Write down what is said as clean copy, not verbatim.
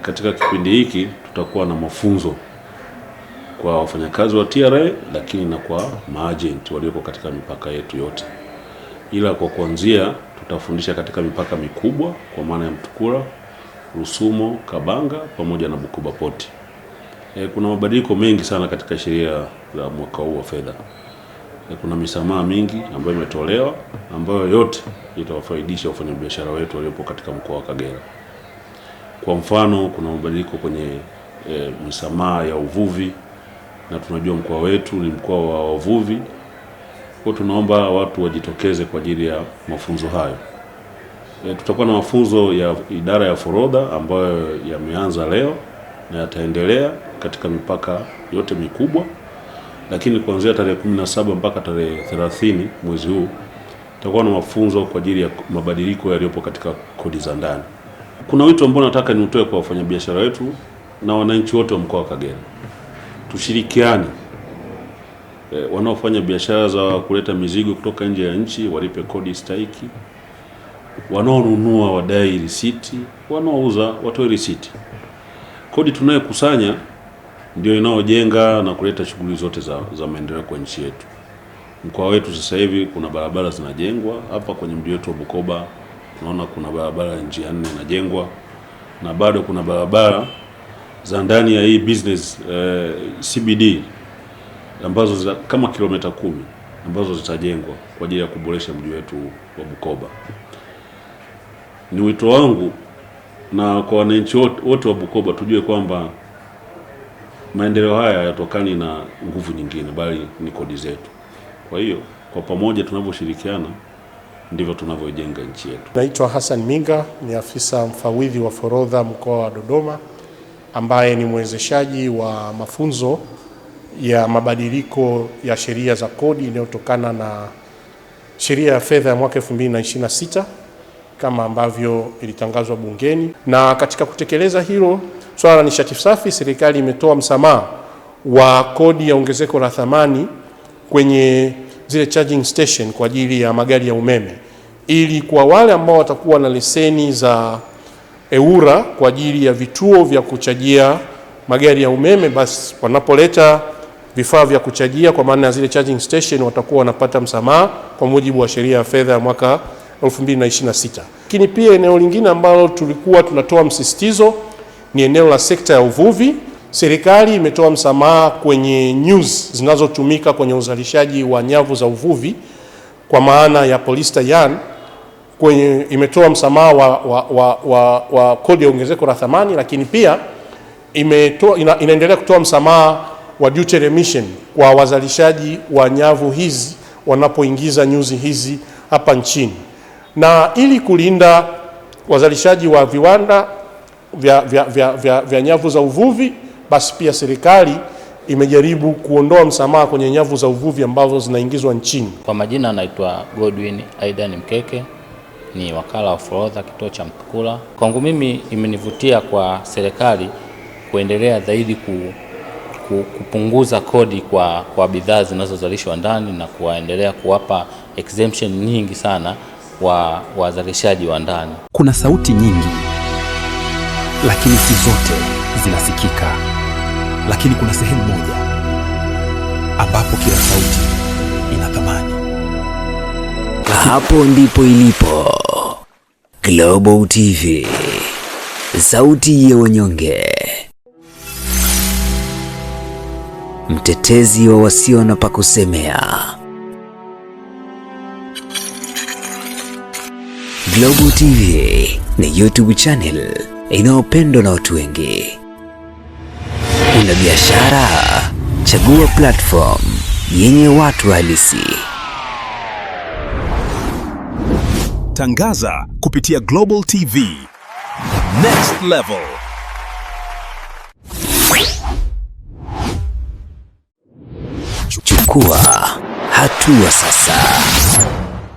Katika kipindi hiki tutakuwa na mafunzo kwa wafanyakazi wa TRA, lakini na kwa maagent walioko katika mipaka yetu yote. Ila kwa kuanzia tutafundisha katika mipaka mikubwa kwa maana ya Mtukula, Rusumo, Kabanga pamoja na Bukoba Port. Kuna mabadiliko mengi sana katika sheria za mwaka huu wa fedha. Kuna misamaha mingi ambayo imetolewa ambayo yote itawafaidisha wafanyabiashara wetu waliopo katika mkoa wa Kagera. Kwa mfano, kuna mabadiliko kwenye misamaha ya uvuvi, na tunajua mkoa wetu ni mkoa wa wavuvi. Kwa tunaomba watu wajitokeze kwa ajili ya mafunzo hayo. Tutakuwa na mafunzo ya idara ya forodha ambayo yameanza leo na yataendelea katika mipaka yote mikubwa, lakini kuanzia tarehe 17 mpaka tarehe 30 mwezi huu tutakuwa na mafunzo kwa ajili ya mabadiliko yaliyopo katika kodi za ndani. Kuna wito ambao nataka niutoe kwa wafanyabiashara wetu na wananchi wote wa mkoa wa Kagera. Tushirikiane. Wanaofanya biashara za kuleta mizigo kutoka nje ya nchi walipe kodi stahiki. Wanaonunua wadai risiti, wanaouza watoe risiti. Kodi tunayokusanya ndio inayojenga na kuleta shughuli zote za maendeleo kwa nchi yetu. Mkoa wetu sasa hivi kuna barabara zinajengwa hapa kwenye mji wetu wa Bukoba. Tunaona kuna barabara ya njia 4 inajengwa, na bado kuna barabara za ndani ya hii business CBD ambazo kama kilomita 10 ambazo zitajengwa kwa ajili ya kuboresha mji wetu wa Bukoba. Ni wito wangu na kwa wananchi wote wa Bukoba, tujue kwamba maendeleo haya hayatokani na nguvu nyingine bali ni kodi zetu. Kwa hiyo kwa pamoja tunavyoshirikiana ndivyo tunavyojenga nchi yetu. Naitwa Hassan Minga, ni afisa mfawidhi wa forodha mkoa wa Dodoma, ambaye ni mwezeshaji wa mafunzo ya mabadiliko ya sheria za kodi inayotokana na sheria ya fedha ya mwaka 2026 kama ambavyo ilitangazwa bungeni. Na katika kutekeleza hilo swala la nishati safi, serikali imetoa msamaha wa kodi ya ongezeko la thamani kwenye zile charging station kwa ajili ya magari ya umeme, ili kwa wale ambao watakuwa na leseni za EWURA kwa ajili ya vituo vya kuchajia magari ya umeme, basi wanapoleta vifaa vya kuchajia kwa maana ya zile charging station watakuwa wanapata msamaha kwa mujibu wa sheria ya fedha ya mwaka 2026. Lakini pia eneo lingine ambalo tulikuwa tunatoa msisitizo ni eneo la sekta ya uvuvi. Serikali imetoa msamaha kwenye news zinazotumika kwenye uzalishaji wa nyavu za uvuvi kwa maana ya polyester yarn. Imetoa msamaha wa kodi ya ongezeko la thamani, lakini pia inaendelea kutoa msamaha wa duty remission kwa wazalishaji wa nyavu hizi wanapoingiza nyuzi hizi hapa nchini. Na ili kulinda wazalishaji wa viwanda vya nyavu za uvuvi, basi pia serikali imejaribu kuondoa msamaha kwenye nyavu za uvuvi ambazo zinaingizwa nchini. Kwa majina anaitwa Godwin Aidan Mkeke, ni wakala wa forodha kituo cha Mtukula. Kwangu mimi imenivutia kwa serikali kuendelea zaidi kupunguza kodi kwa bidhaa zinazozalishwa ndani na kuendelea kuwapa exemption nyingi sana wazalishaji wa ndani. Kuna sauti nyingi, lakini si zote zinasikika. Lakini kuna sehemu moja ambapo kila sauti ina thamani. Hapo ndipo ilipo Global TV, sauti ya wanyonge, mtetezi wa wasio na pa kusemea. Global TV ni YouTube channel inayopendwa na watu wengi. Una biashara? Chagua platform yenye watu halisi. Tangaza kupitia Global TV. Next level. Chukua hatua sasa.